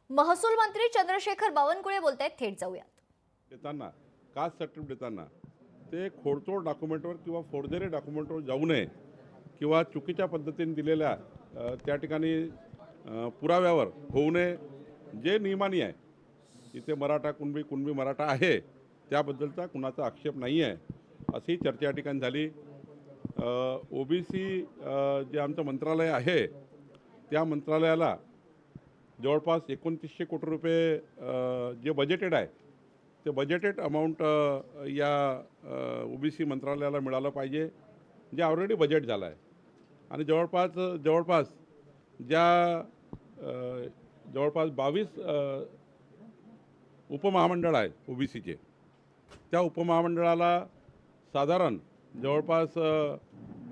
महसूल मंत्री चंद्रशेखर बावनकुळे बोलतायत, थेट जाऊयात. देताना कास्ट सर्टिफिकेट देताना ते खोडतोड डॉक्युमेंटवर किंवा फोर्जरी डॉक्युमेंटवर जाऊ नये किंवा चुकीच्या पद्धतीने दिलेल्या त्या ठिकाणी पुराव्यावर होऊ नये. जे नियमानी आहे, इथे मराठा कुणबी मराठा आहे त्याबद्दलचा कुणाचा आक्षेप नाही आहे, अशी चर्चा या ठिकाणी झाली. ओबीसी जे आमचं मंत्रालय आहे त्या मंत्रालयाला जवळपास 2900 कोटी रुपये जे बजेटेड आहे ते बजेटेड अमाऊंट या ओबीसी मंत्रालयाला मिळालं पाहिजे, जे ऑलरेडी बजेट झालं आहे. आणि जवळपास जवळपास 22 उपमहामंडळ आहेत ओबीसीचे. त्या उपमहामंडळाला साधारण जवळपास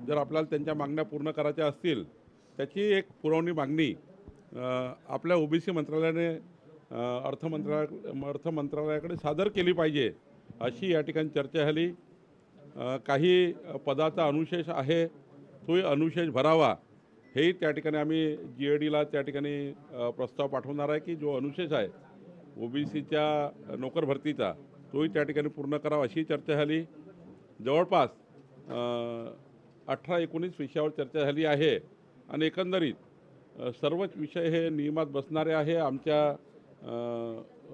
जर आपल्याला त्यांच्या मागण्या पूर्ण करायच्या असतील त्याची एक पुरवणी मागणी आपल्या ओबीसी मंत्रालयाने अर्थ मंत्रालयाकडे सादर केली पाहिजे, अशी या ठिकाणी चर्चा झाली. काही पदाचा अनुशेष आहे, तोही अनुशेष भरावा, हेही त्या ठिकाणी आम्ही GADला त्या ठिकाणी प्रस्ताव पाठवणार आहे की जो अनुशेष आहे ओबीसीच्या नोकर भरतीचा तोही त्या ठिकाणी पूर्ण करावा, अशी चर्चा झाली. जवळपास 18-19 विषयावर चर्चा झाली आहे आणि एकंदरीत सर्वच विषय हे नियमात बसणारे आहे. आमच्या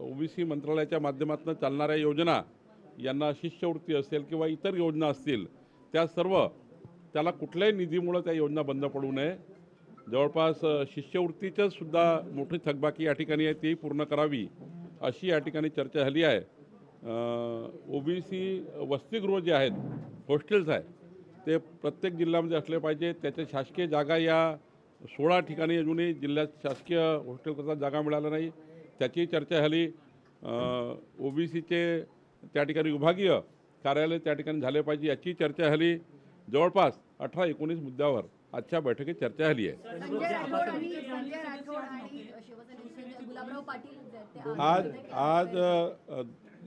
ओबीसी मंत्रालयाच्या माध्यमातून चालणाऱ्या योजना, यांना शिष्यवृत्ती असेल किंवा इतर योजना असतील, त्या सर्व त्याला कुठल्याही निधीमुळे त्या योजना बंद पडू नये. जवळपास शिष्यवृत्तीचं सुद्धा मोठी थकबाकी या ठिकाणी आहे, ती पूर्ण करावी, अशी या ठिकाणी चर्चा झाली आहे. ओबीसी वसतिगृह जे आहेत, हॉस्टेल्स आहे, ते प्रत्येक जिल्ह्यामध्ये असले पाहिजे. त्याच्या शासकीय जागा या 16 ठिकाणी अजूनही जिल्ह्यात शासकीय हॉस्टेलकरता जागा मिळाल्या नाही, त्याची चर्चा झाली. ओबीसीचे त्या ठिकाणी विभागीय कार्यालय त्या ठिकाणी झाले पाहिजे, याची चर्चा झाली. जवळपास 18-19 मुद्द्यावर आजच्या बैठकीत चर्चा झाली आहे. आज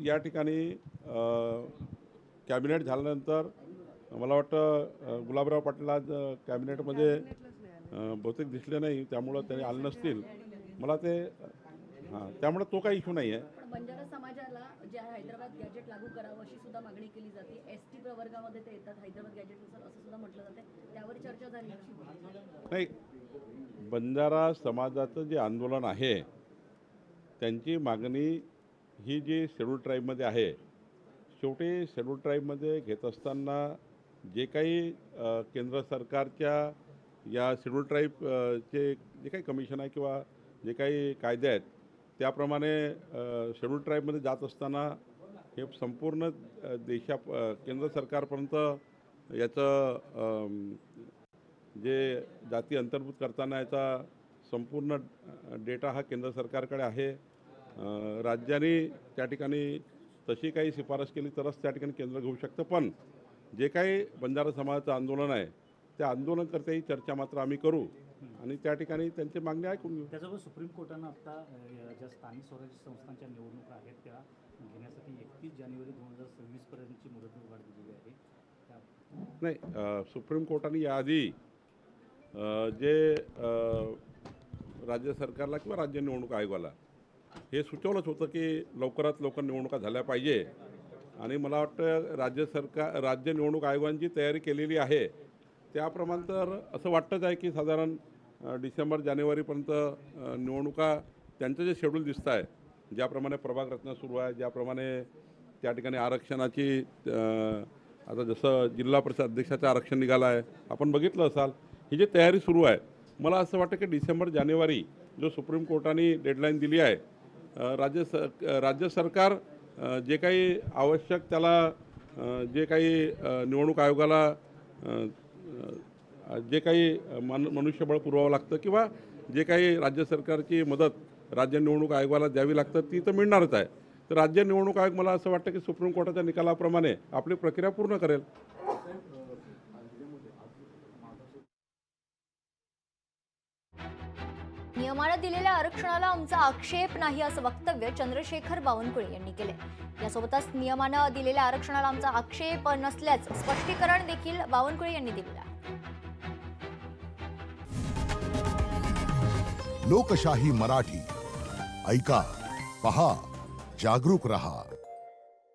या ठिकाणी कॅबिनेट झाल्यानंतर मला वाटतं गुलाबराव पाटील आज कॅबिनेटमध्ये बहुतेक दिसले नाही, त्यामुळं त्यांनी आले नसतील. मला ते त्यामुळे तो काही इश्यू नाही आहे. बंजारा समाजाला जे हैदराबाद गॅजेट लागू करावं अशी सुद्धा मागणी केली जाते. ST प्रवर्गामध्ये ते येतात हैदराबाद गॅजेटनुसार, असं सुद्धा म्हटलं जाते. त्यावर चर्चा झाली नाही. बंजारा समाजाचं जे आंदोलन आहे त्यांची मागणी ही जी शेड्यूल ट्राईबमध्ये आहे, शेवटी शेड्यूल ट्राईबमध्ये घेत असताना जे काही केंद्र सरकारच्या या शेड्यूल ट्राईबचे जे काही कमिशन आहे किंवा जे काही कायदे आहेत त्याप्रमाणे शेड्यूल ट्राईबमध्ये जात असताना हे संपूर्ण केंद्र सरकारपर्यंत याचं जे जाती अंतर्भूत करताना याचा संपूर्ण डेटा हा केंद्र सरकारकडे आहे. राज्यांनी त्या ठिकाणी तशी काही शिफारस केली तरच त्या ठिकाणी केंद्र घेऊ शकतं. पण जे काही बंजारा समाजाचं आंदोलन आहे त्या आंदोलनकर्त्याही चर्चा मात्र आम्ही करू आणि त्या ठिकाणी त्यांची मागणी ऐकून घेऊ. त्याच्यावर सुप्रीम कोर्टानं आता ज्या स्थानिक स्वराज्य संस्थांच्या निवडणुका आहेत त्या घेण्यासाठी 31 जानेवारी 2026 पर्यंतची मुदतवाढ दिलेली आहे. नाही, सुप्रीम कोर्टाने याआधी जे राज्य सरकारला किंवा राज्य निवडणूक आयोगाला हे सुचवलंच होतं की लवकरात लवकर निवडणुका झाल्या पाहिजे. आणि मला वाटतं राज्य निवडणूक आयोगांची तयारी केलेली आहे. त्याप्रमाणे तर असं वाटतंच आहे की साधारण डिसेंबर-जानेवारीपर्यंत निवडणुका त्यांचं जे शेड्यूल दिसतं आहे, ज्याप्रमाणे प्रभाग रचना सुरू आहे, ज्याप्रमाणे त्या ठिकाणी आरक्षणाची आता जसं जिल्हा परिषद अध्यक्षाचं आरक्षण निघालं आहे, आपण बघितलं असाल, ही जी तयारी सुरू आहे, मला असं वाटतं की डिसेंबर-जानेवारी जो सुप्रीम कोर्टाने डेडलाईन दिली आहे, राज्य सरकार जे काही आवश्यक त्याला जे काही निवडणूक आयोगाला जे काही मनुष्यबळ पुरवावं लागतं किंवा जे काही राज्य सरकारची मदत राज्य निवडणूक आयोगाला द्यावी लागतं ती तर मिळणारच आहे. तर राज्य निवडणूक आयोग मला असं वाटतं की सुप्रीम कोर्टाच्या निकालाप्रमाणे आपली प्रक्रिया पूर्ण करेल. नियमानं दिलेल्या आरक्षणाला आमचा आक्षेप नाही, असं वक्तव्य चंद्रशेखर बावनकुळे यांनी केले. यासोबतच नियमानं दिलेल्या आरक्षणाला आमचा आक्षेप नसल्याचं स्पष्टीकरण देखील बावनकुळे यांनी दिलं आहे. लोकशाही मराठी ऐका, पहा, जागरूक रहा.